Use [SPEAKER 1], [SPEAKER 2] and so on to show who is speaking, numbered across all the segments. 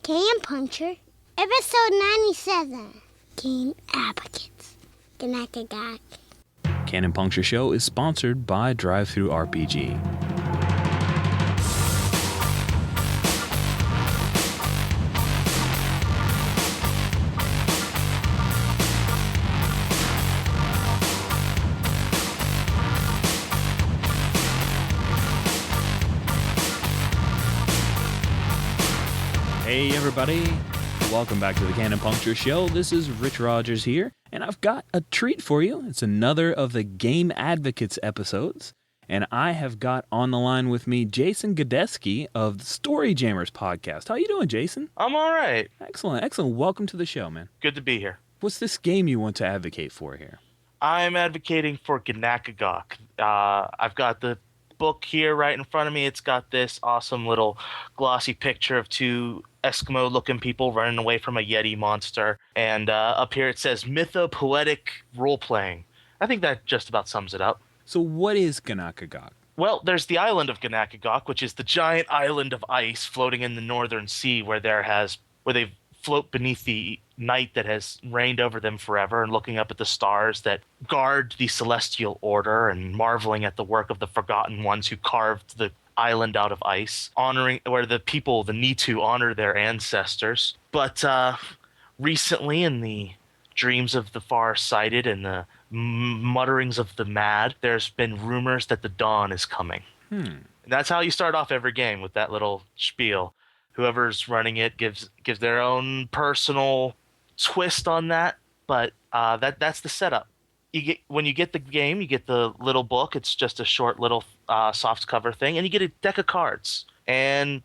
[SPEAKER 1] Canon Puncture, Episode 97, Game Advocates, Ganakagok.
[SPEAKER 2] Canon Puncture Show is sponsored by Drive-Thru RPG. Hey everybody, welcome back to the Canon Puncture Show. This is Rich Rogers here, and I've got a treat for you. It's another of the Game Advocates episodes, and I have got on the line with me Jason Godesky of the Story Jammers podcast. How you doing, Jason?
[SPEAKER 3] I'm all right.
[SPEAKER 2] Excellent. Welcome to the show, man.
[SPEAKER 3] Good to be here.
[SPEAKER 2] What's this game you want to advocate for here?
[SPEAKER 3] I'm advocating for Ganakagok. I've got the book here right in front of me. It's got this awesome little glossy picture of two Eskimo-looking people running away from a Yeti monster. And up here it says mythopoetic role-playing. I think that just about sums it up.
[SPEAKER 2] So what is Ganakagok?
[SPEAKER 3] Well, there's the island of Ganakagok, which is the giant island of ice floating in the northern sea where they float beneath the night that has reigned over them forever and looking up at the stars that guard the celestial order and marveling at the work of the forgotten ones who carved the island out of ice, where the people, the Nitu, honor their ancestors. But recently, in the dreams of the far-sighted and the mutterings of the mad, there's been rumors that the dawn is coming. And that's how you start off every game, with that little spiel. Whoever's running it gives their own personal twist on that, but that's the setup. When you get the game, you get the little book. It's just a short little soft cover thing, and you get a deck of cards. And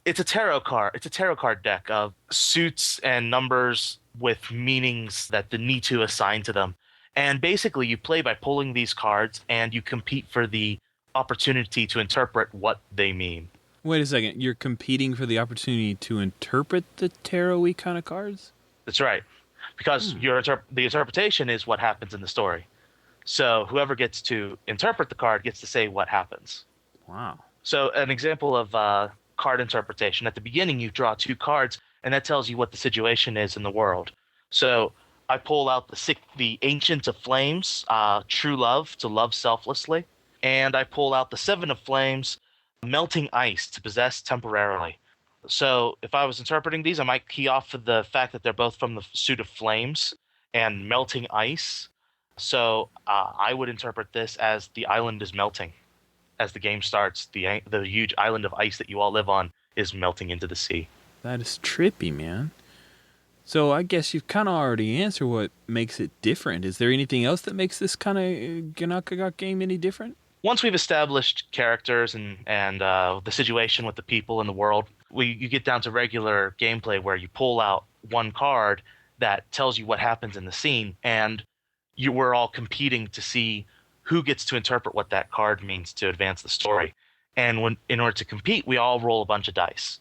[SPEAKER 3] it's a tarot card deck of suits and numbers with meanings that the Nitu assign to them. And basically, you play by pulling these cards, and you compete for the opportunity to interpret what they mean.
[SPEAKER 2] Wait a second, you're competing for the opportunity to interpret the tarot-y kind of cards?
[SPEAKER 3] That's right. Because the interpretation is what happens in the story. So whoever gets to interpret the card gets to say what happens.
[SPEAKER 2] Wow. So
[SPEAKER 3] an example of card interpretation, at the beginning you draw two cards, and that tells you what the situation is in the world. So I pull out the Ancient of Flames, True Love, to love selflessly. And I pull out the Seven of Flames, Melting Ice, to possess temporarily. So if I was interpreting these, I might key off for the fact that they're both from the suit of flames and melting ice. So I would interpret this as the island is melting. As the game starts, the huge island of ice that you all live on is melting into the sea.
[SPEAKER 2] That is trippy, man. So I guess you've kind of already answered what makes it different. Is there anything else that makes this kind of Ganakagok game any different?
[SPEAKER 3] Once we've established characters and the situation with the people in the world, you get down to regular gameplay where you pull out one card that tells you what happens in the scene, and we're all competing to see who gets to interpret what that card means to advance the story. And in order to compete, we all roll a bunch of dice.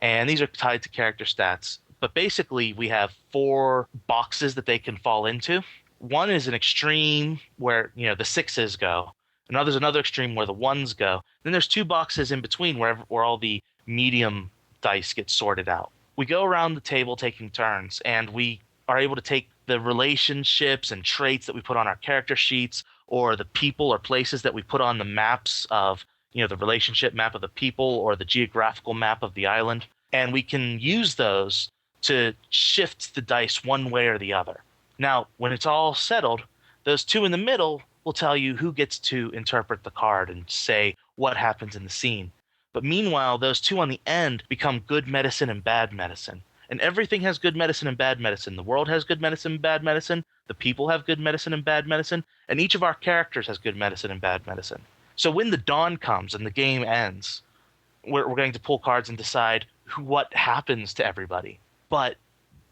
[SPEAKER 3] And these are tied to character stats. But basically, we have 4 boxes that they can fall into. One is an extreme where the 6s go. There's another extreme where the 1s go. Then there's 2 boxes in between where all the medium dice get sorted out. We go around the table taking turns, and we are able to take the relationships and traits that we put on our character sheets, or the people or places that we put on the maps of, the relationship map of the people or the geographical map of the island, and we can use those to shift the dice one way or the other. Now, when it's all settled, those 2 in the middle will tell you who gets to interpret the card and say what happens in the scene. But meanwhile, those 2 on the end become good medicine and bad medicine. And everything has good medicine and bad medicine. The world has good medicine and bad medicine. The people have good medicine and bad medicine. And each of our characters has good medicine and bad medicine. So when the dawn comes and the game ends, we're going to pull cards and decide what happens to everybody. But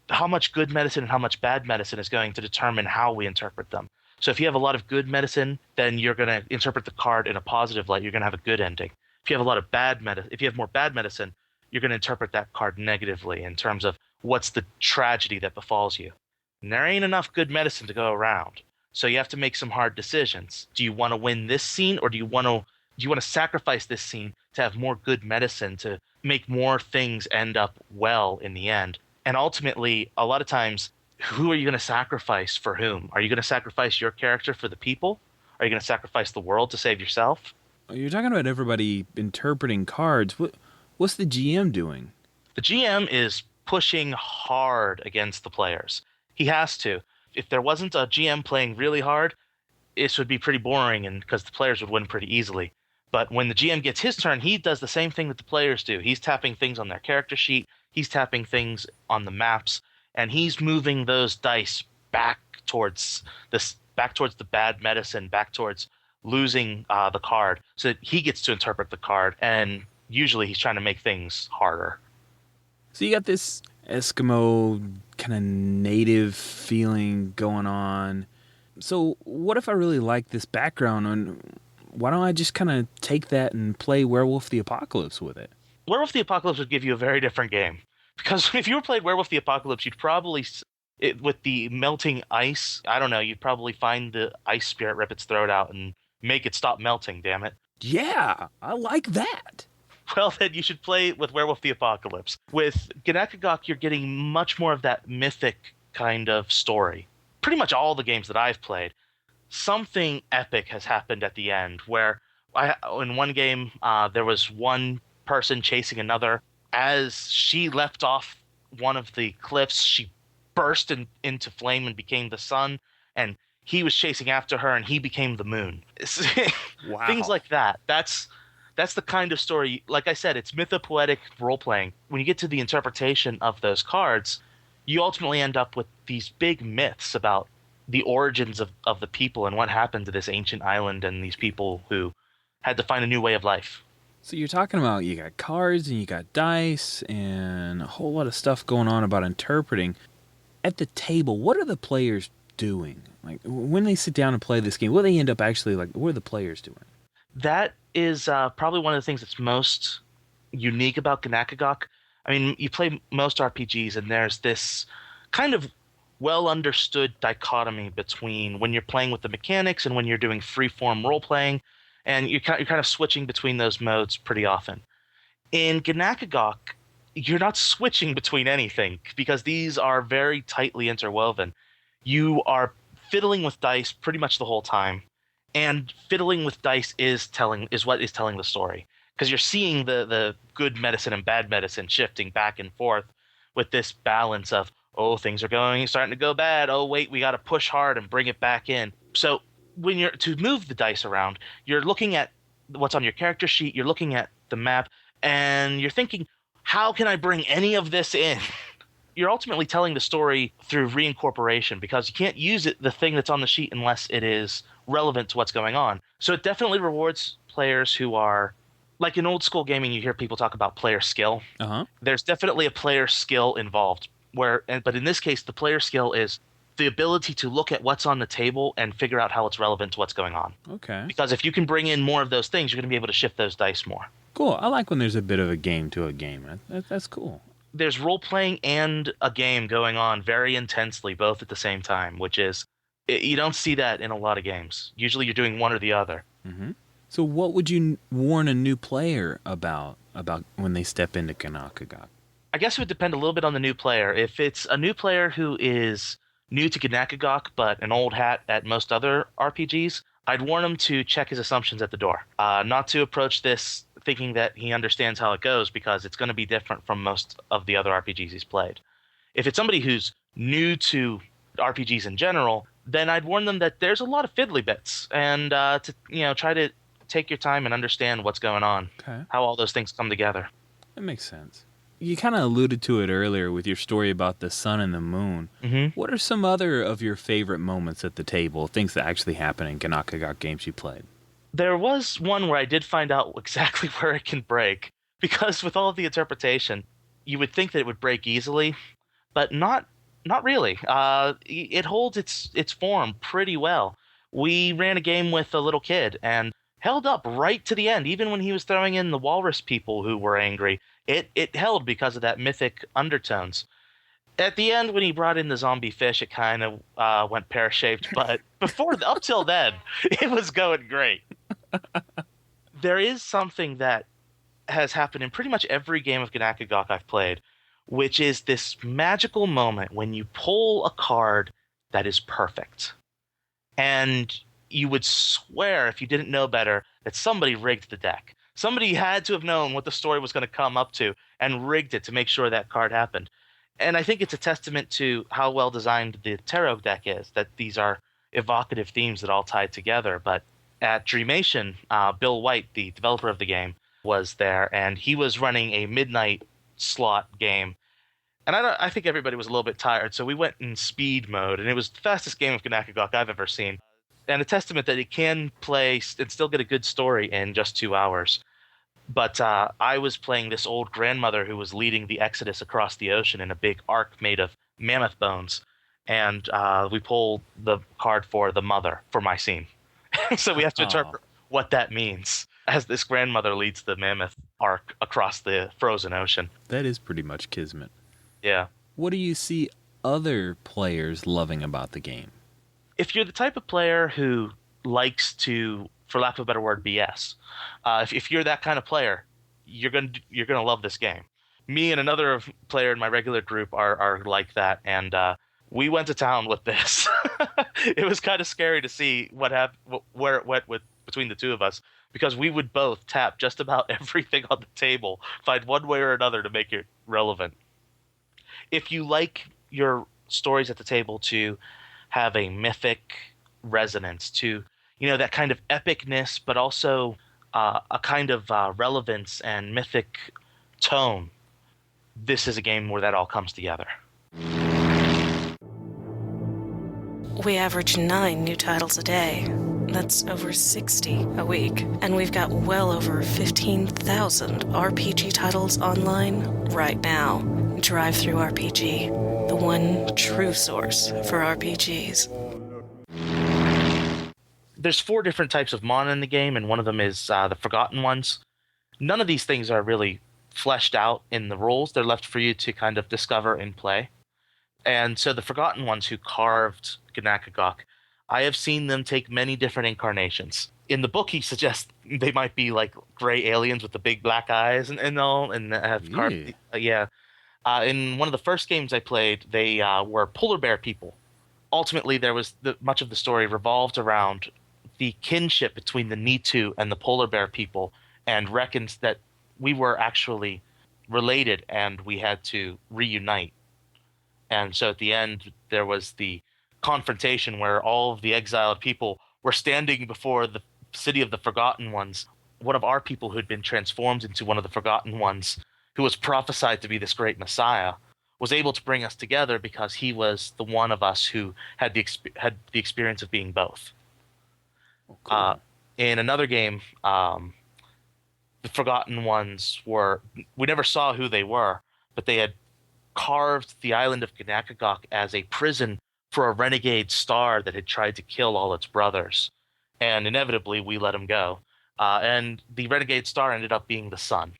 [SPEAKER 3] how much good medicine and how much bad medicine is going to determine how we interpret them. So if you have a lot of good medicine, then you're going to interpret the card in a positive light. You're going to have a good ending. If you have a lot of if you have more bad medicine, you're going to interpret that card negatively in terms of what's the tragedy that befalls you. And there ain't enough good medicine to go around. So you have to make some hard decisions. Do you want to win this scene, or do you want to sacrifice this scene to have more good medicine, to make more things end up well in the end. And ultimately, a lot of times, who are you going to sacrifice for whom? Are you going to sacrifice your character for the people? Are you going to sacrifice the world to save yourself?
[SPEAKER 2] You're talking about everybody interpreting cards. What's the GM doing?
[SPEAKER 3] The GM is pushing hard against the players. He has to. If there wasn't a GM playing really hard, this would be pretty boring, and because the players would win pretty easily. But when the GM gets his turn, he does the same thing that the players do. He's tapping things on their character sheet, he's tapping things on the maps, and he's moving those dice back towards the bad medicine, back towards losing the card, so that he gets to interpret the card, and usually he's trying to make things harder.
[SPEAKER 2] So you got this Eskimo kind of native feeling going on. So what if I really like this background, and why don't I just kind of take that and play Werewolf the Apocalypse with it?
[SPEAKER 3] Werewolf the Apocalypse would give you a very different game. Because if you were played Werewolf the Apocalypse, you'd probably, with the melting ice, I don't know, you'd probably find the ice spirit, rip its throat out, and make it stop melting, damn it.
[SPEAKER 2] Yeah, I like that.
[SPEAKER 3] Well, then you should play with Werewolf the Apocalypse. With Ganakagok, you're getting much more of that mythic kind of story. Pretty much all the games that I've played, something epic has happened at the end, where in one game, there was one person chasing another. As she leapt off one of the cliffs, she burst into flame and became the sun, and he was chasing after her, and he became the moon.
[SPEAKER 2] Wow.
[SPEAKER 3] Things like that. That's the kind of story, like I said, it's mythopoetic role-playing. When you get to the interpretation of those cards, you ultimately end up with these big myths about the origins of the people and what happened to this ancient island and these people who had to find a new way of life.
[SPEAKER 2] So you're talking about you got cards and you got dice and a whole lot of stuff going on about interpreting. At the table, what are the players doing? Like when they sit down and play this game, what do they end up actually like? What are the players doing?
[SPEAKER 3] That is probably one of the things that's most unique about Ganakagok. I mean, you play most RPGs, and there's this kind of well-understood dichotomy between when you're playing with the mechanics and when you're doing free-form role-playing, and you're kind of switching between those modes pretty often. In Ganakagok, you're not switching between anything because these are very tightly interwoven. You are fiddling with dice pretty much the whole time, and fiddling with dice is what is telling the story, because you're seeing the good medicine and bad medicine shifting back and forth with this balance of, oh, things are starting to go bad. Oh, wait, we got to push hard and bring it back in. So when you're to move the dice around, you're looking at what's on your character sheet, you're looking at the map, and you're thinking, how can I bring any of this in? You're ultimately telling the story through reincorporation, because you can't use the thing that's on the sheet unless it is relevant to what's going on. So it definitely rewards players who are, like in old school gaming, you hear people talk about player skill.
[SPEAKER 2] Uh-huh.
[SPEAKER 3] There's definitely a player skill involved, but in this case, the player skill is the ability to look at what's on the table and figure out how it's relevant to what's going on.
[SPEAKER 2] Okay.
[SPEAKER 3] Because if you can bring in more of those things, you're going to be able to shift those dice more.
[SPEAKER 2] Cool. I like when there's a bit of a game to a game. That's cool.
[SPEAKER 3] There's role-playing and a game going on very intensely, both at the same time, which is, you don't see that in a lot of games. Usually you're doing one or the other.
[SPEAKER 2] Mm-hmm. So what would you warn a new player about when they step into Ganakagok?
[SPEAKER 3] I guess it would depend a little bit on the new player. If it's a new player who is new to Ganakagok but an old hat at most other RPGs, I'd warn him to check his assumptions at the door. Not to approach this thinking that he understands how it goes, because it's going to be different from most of the other RPGs he's played. If it's somebody who's new to RPGs in general, then I'd warn them that there's a lot of fiddly bits, and to try to take your time and understand what's going on,
[SPEAKER 2] Okay.
[SPEAKER 3] how all those things come together.
[SPEAKER 2] That makes sense. You kind of alluded to it earlier with your story about the sun and the moon.
[SPEAKER 3] Mm-hmm.
[SPEAKER 2] What are some other of your favorite moments at the table, things that actually happen in Ganakagok games you played?
[SPEAKER 3] There was one where I did find out exactly where it can break, because with all of the interpretation, you would think that it would break easily, but not really. It holds its form pretty well. We ran a game with a little kid and held up right to the end, even when he was throwing in the walrus people who were angry. It held because of that mythic undertones. At the end, when he brought in the zombie fish, it kind of went pear-shaped, but up till then, it was going great. There is something that has happened in pretty much every game of Ganakagok I've played, which is this magical moment when you pull a card that is perfect. And you would swear, if you didn't know better, that somebody rigged the deck. Somebody had to have known what the story was going to come up to and rigged it to make sure that card happened. And I think it's a testament to how well designed the tarot deck is, that these are evocative themes that all tie together. But at Dreamation, Bill White, the developer of the game, was there, and he was running a midnight slot game. And I think everybody was a little bit tired, so we went in speed mode, and it was the fastest game of Ganakagok I've ever seen. And a testament that it can play and still get a good story in just 2 hours. But I was playing this old grandmother who was leading the exodus across the ocean in a big ark made of mammoth bones. And we pulled the card for the mother for my scene. So we have to interpret what that means as this grandmother leads the mammoth ark across the frozen ocean.
[SPEAKER 2] That is pretty much kismet.
[SPEAKER 3] Yeah.
[SPEAKER 2] What do you see other players loving about the game?
[SPEAKER 3] If you're the type of player who likes to, for lack of a better word, BS, if you're that kind of player, you're gonna love this game. Me and another player in my regular group are like that, and we went to town with this. It was kind of scary to see where it went between the two of us, because we would both tap just about everything on the table, find one way or another to make it relevant. If you like your stories at the table to have a mythic resonance, to, that kind of epicness, but also a kind of relevance and mythic tone, this is a game where that all comes together.
[SPEAKER 4] We average 9 new titles a day. That's over 60 a week. And we've got well over 15,000 RPG titles online right now. Drive-Thru RPG, the one true source for RPGs.
[SPEAKER 3] There's 4 different types of mana in the game, and one of them is the Forgotten Ones. None of these things are really fleshed out in the rules. They're left for you to kind of discover and play. And so the Forgotten Ones who carved Ganakagok, I have seen them take many different incarnations. In the book, he suggests they might be like gray aliens with the big black eyes and all, and have carved. In one of the first games I played, they were polar bear people. Ultimately, there was much of the story revolved around the kinship between the Nitu and the polar bear people, and reckons that we were actually related and we had to reunite. And so at the end, there was the confrontation where all of the exiled people were standing before the city of the Forgotten Ones. One of our people who had been transformed into one of the Forgotten Ones, who was prophesied to be this great Messiah, was able to bring us together because he was the one of us who had the experience of being both.
[SPEAKER 2] Oh, cool.
[SPEAKER 3] In another game, the Forgotten Ones we never saw who they were, but they had carved the island of Ganakagok as a prison for a renegade star that had tried to kill all its brothers. And inevitably, we let him go. And the renegade star ended up being the sun.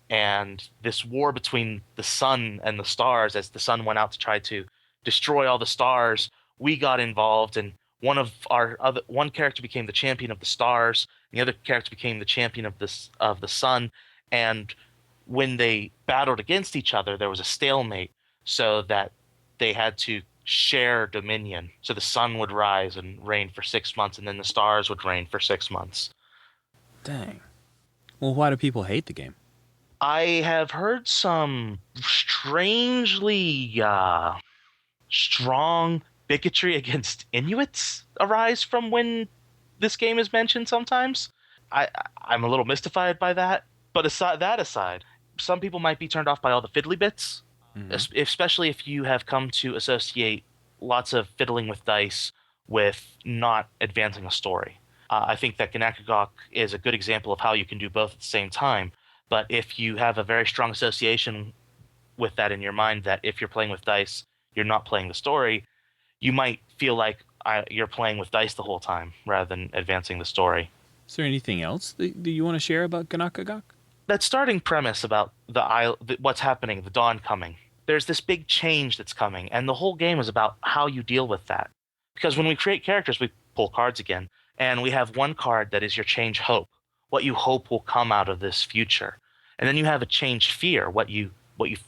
[SPEAKER 3] And this war between the sun and the stars, as the sun went out to try to destroy all the stars, we got involved, and one character became the champion of the stars, and the other character became the champion of the sun. And when they battled against each other, there was a stalemate, so that they had to share dominion. So the sun would rise and reign for 6 months, and then the stars would reign for 6 months.
[SPEAKER 2] Dang. Well, why do people hate the game?
[SPEAKER 3] I have heard some strangely strong bigotry against Inuits arise from when this game is mentioned sometimes. I'm a little mystified by that. But aside, some people might be turned off by all the fiddly bits, especially if you have come to associate lots of fiddling with dice with not advancing a story. I think that Ganakagok is a good example of how you can do both at the same time. But if you have a very strong association with that in your mind, that if you're playing with dice, you're not playing the story, you might feel like you're playing with dice the whole time rather than advancing the story.
[SPEAKER 2] Is there anything else that you want to share about Ganakagok?
[SPEAKER 3] That starting premise about what's happening, the dawn coming. There's this big change that's coming, and the whole game is about how you deal with that. Because when we create characters, we pull cards again, and we have one card that is your change hope, what you hope will come out of this future. And then you have a changed fear, what you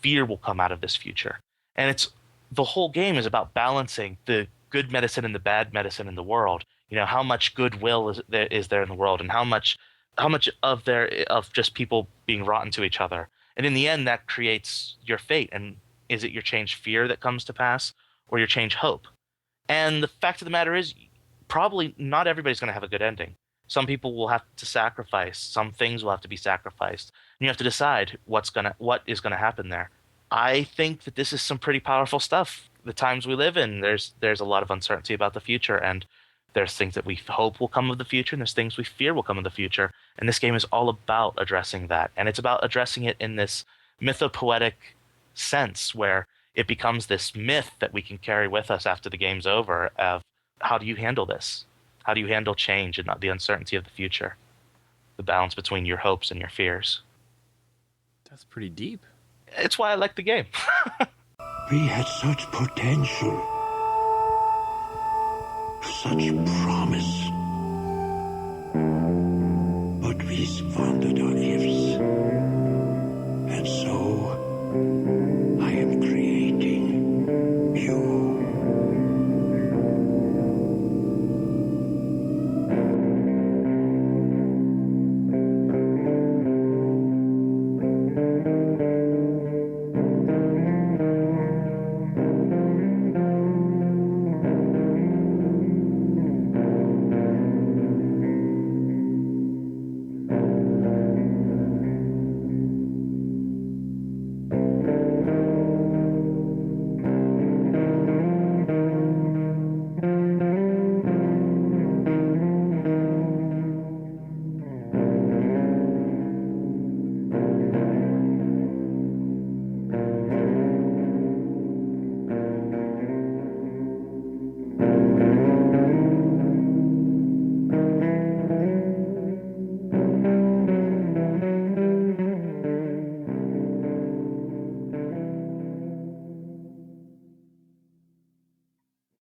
[SPEAKER 3] fear will come out of this future. And it's the whole game is about balancing the good medicine and the bad medicine in the world. You know, how much goodwill is there in the world, and how much of just people being rotten to each other. And in the end, that creates your fate. And is it your changed fear that comes to pass, or your changed hope? And the fact of the matter is, probably not everybody's going to have a good ending. Some people will have to sacrifice. Some things will have to be sacrificed. And you have to decide what is going to happen there. I think that this is some pretty powerful stuff. The times we live in, there's a lot of uncertainty about the future, and there's things that we hope will come of the future, and there's things we fear will come of the future. And this game is all about addressing that. And it's about addressing it in this mythopoetic sense, where it becomes this myth that we can carry with us after the game's over of how do you handle this? How do you handle change and not the uncertainty of the future? The balance between your hopes and your fears.
[SPEAKER 2] That's pretty deep.
[SPEAKER 3] It's why I like the game.
[SPEAKER 5] We had such potential, such promise, but we squandered our